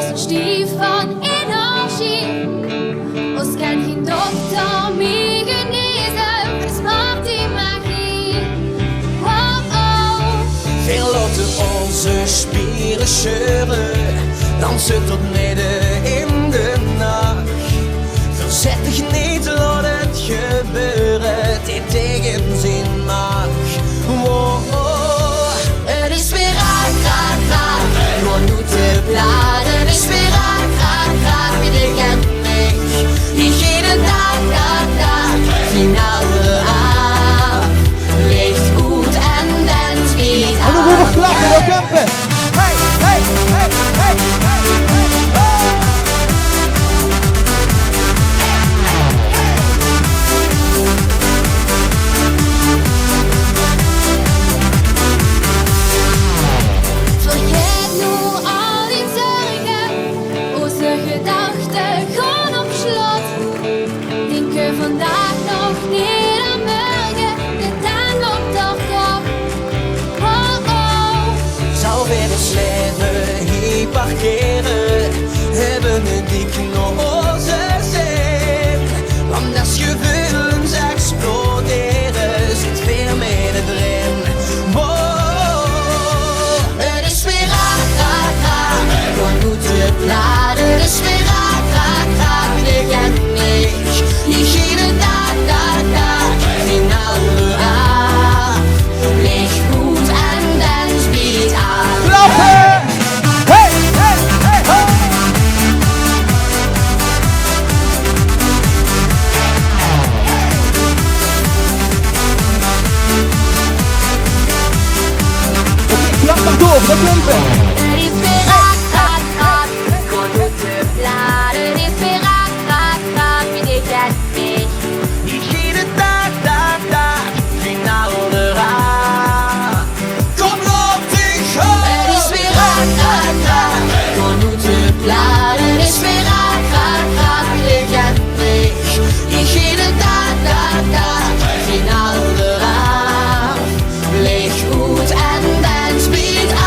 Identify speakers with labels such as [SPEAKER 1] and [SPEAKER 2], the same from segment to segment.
[SPEAKER 1] is een stief van energie. Ons kan geen dokter meer genezen, het is maar die magie.
[SPEAKER 2] Veel laten onze spieren scheuren, dansen tot midden in de nacht. Verzet dich niet, laat het gebeuren, dit tegenzin mag.
[SPEAKER 1] Het is weer raak, raak, raak, nur nu te bladen. Het is weer raak, raak, raak, wie dich kennt mich. Nicht jeden Tag, Tag, Tag, Finale ab. Licht gut en dan speed ab.
[SPEAKER 3] En dan moeten we klappen, we kampen. Hey, hey, hey, hey, hey,
[SPEAKER 1] Vergeet nu al die zorgen, onze gedachten gaan op slot. Denken vandaag nog niet aan morgen, de dag loopt toch op.
[SPEAKER 2] Zou weer het leven hier parkeren, hebben een dikke onze zin. Want als gevoelens exploderen, zit veel meer erin.
[SPEAKER 1] Het is weer raak, raak, raak, gewoon moeten bladen. Het is weer raak, raak, raak, wie kent mich. Nicht jeden Tag, Tag, Tag, Finale ab. Licht gut en dan speed ab.
[SPEAKER 3] klappen! Hey, hey, hey, hey! Oké, klap maar door, we kampen.
[SPEAKER 1] Het is weer raak, raak, raak, gewoon moeten bladen. Het is weer raak, raak, raak, wie kent mich.
[SPEAKER 2] Niet jeden dag, dag, dag, finale eraan. Kom op, dich
[SPEAKER 1] Het is weer raak, raak, raak, gewoon moeten bladen. Het is weer raak, raak, raak, wie kent mich. Nicht jeden Tag, Tag, Tag, Finale eraan. Licht gut en dan speed ab.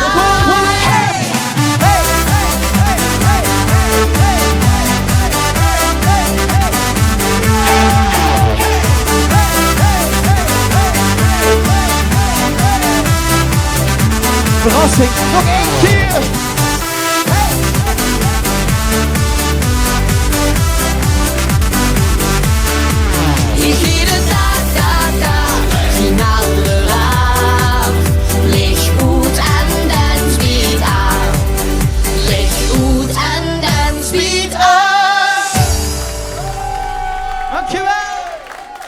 [SPEAKER 3] Verrassing, nog één keer!